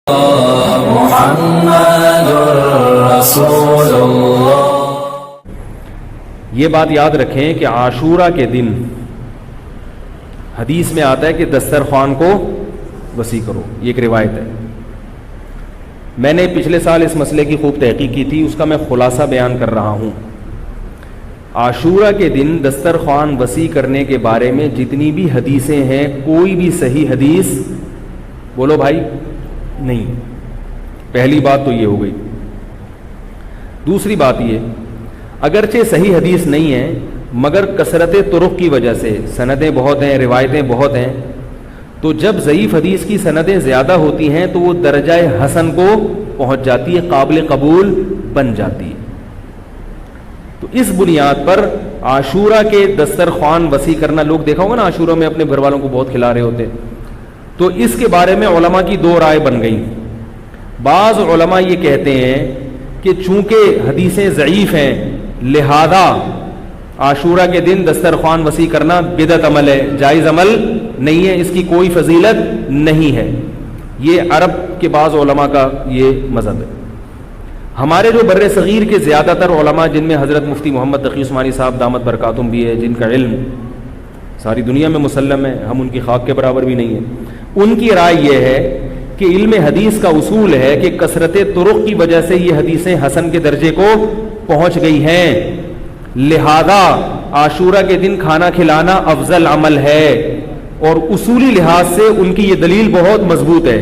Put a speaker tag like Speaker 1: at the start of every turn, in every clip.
Speaker 1: محمد رسول اللہ۔
Speaker 2: یہ بات یاد رکھیں کہ عاشورہ کے دن حدیث میں آتا ہے کہ دسترخوان کو وسیع کرو، یہ ایک روایت ہے۔ میں نے پچھلے سال اس مسئلے کی خوب تحقیق کی تھی، اس کا میں خلاصہ بیان کر رہا ہوں۔ عاشورہ کے دن دسترخوان وسیع کرنے کے بارے میں جتنی بھی حدیثیں ہیں، کوئی بھی صحیح حدیث بولو بھائی نہیں۔ پہلی بات تو یہ ہو گئی۔ دوسری بات یہ، اگرچہ صحیح حدیث نہیں ہے مگر کثرت طرق کی وجہ سے سندیں بہت ہیں، روایتیں بہت ہیں، تو جب ضعیف حدیث کی سندیں زیادہ ہوتی ہیں تو وہ درجہ حسن کو پہنچ جاتی ہے، قابل قبول بن جاتی ہے۔ تو اس بنیاد پر عاشورہ کے دسترخوان وسیع کرنا، لوگ دیکھا ہوگا نا عاشورہ میں اپنے گھر والوں کو بہت کھلا رہے ہوتے، تو اس کے بارے میں علماء کی دو رائے بن گئی۔ بعض علماء یہ کہتے ہیں کہ چونکہ حدیثیں ضعیف ہیں لہذا عاشورہ کے دن دسترخوان وسیع کرنا بدعت عمل ہے، جائز عمل نہیں ہے، اس کی کوئی فضیلت نہیں ہے۔ یہ عرب کے بعض علماء کا یہ مذہب ہے۔ ہمارے جو بر صغیر کے زیادہ تر علماء، جن میں حضرت مفتی محمد تقی عثمانی صاحب دامت برکاتہم بھی ہے، جن کا علم ساری دنیا میں مسلم ہے، ہم ان کی خاک کے برابر بھی نہیں ہیں، ان کی رائے یہ ہے کہ علم حدیث کا اصول ہے کہ کثرت طرق کی وجہ سے یہ حدیثیں حسن کے درجے کو پہنچ گئی ہیں، لہذا عاشورہ کے دن کھانا کھلانا افضل عمل ہے، اور اصولی لحاظ سے ان کی یہ دلیل بہت مضبوط ہے،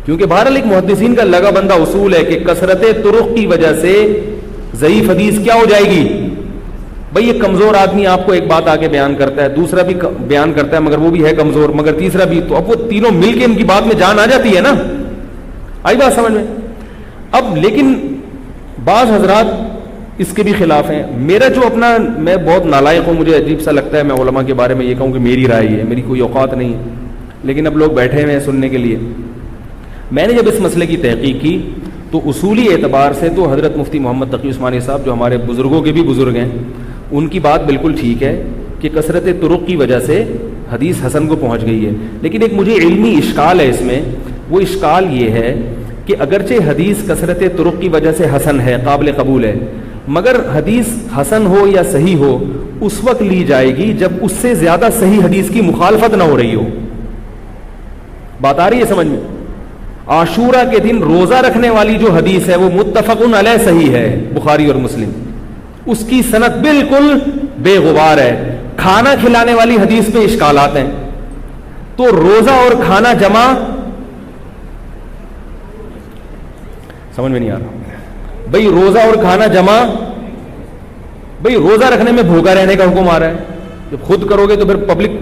Speaker 2: کیونکہ بہرحال ایک محدثین کا لگا بندہ اصول ہے کہ کثرت طرق کی وجہ سے ضعیف حدیث کیا ہو جائے گی۔ بھئی یہ کمزور آدمی آپ کو ایک بات آگے بیان کرتا ہے، دوسرا بھی بیان کرتا ہے مگر وہ بھی ہے کمزور، مگر تیسرا بھی، تو اب وہ تینوں مل کے ان کی بات میں جان آ جاتی ہے نا، آئی بات سمجھ میں؟ اب لیکن بعض حضرات اس کے بھی خلاف ہیں۔ میرا جو اپنا، میں بہت نالائق ہوں، مجھے عجیب سا لگتا ہے میں علماء کے بارے میں یہ کہوں کہ میری رائے ہے، میری کوئی اوقات نہیں ہے، لیکن اب لوگ بیٹھے ہوئے ہیں سننے کے لیے۔ میں نے جب اس مسئلے کی تحقیق کی تو اصولی اعتبار سے تو حضرت مفتی محمد تقی عثمانی صاحب جو ہمارے بزرگوں کے بھی بزرگ ہیں، ان کی بات بالکل ٹھیک ہے کہ کثرت طرق کی وجہ سے حدیث حسن کو پہنچ گئی ہے، لیکن ایک مجھے علمی اشکال ہے اس میں۔ وہ اشکال یہ ہے کہ اگرچہ حدیث کثرت طرق کی وجہ سے حسن ہے، قابل قبول ہے، مگر حدیث حسن ہو یا صحیح ہو اس وقت لی جائے گی جب اس سے زیادہ صحیح حدیث کی مخالفت نہ ہو رہی ہو۔ بات آ رہی ہے سمجھ میں؟ عاشورہ کے دن روزہ رکھنے والی جو حدیث ہے وہ متفق علیہ صحیح ہے، بخاری اور مسلم، اس کی سند بالکل بے غبار ہے۔ کھانا کھلانے والی حدیث پہ اشکالات ہیں، تو روزہ اور کھانا جمع سمجھ میں نہیں آ رہا۔ بھئی روزہ اور کھانا جمع، بھئی روزہ رکھنے میں بھوکا رہنے کا حکم آ رہا ہے، جب خود کرو گے تو پھر پبلک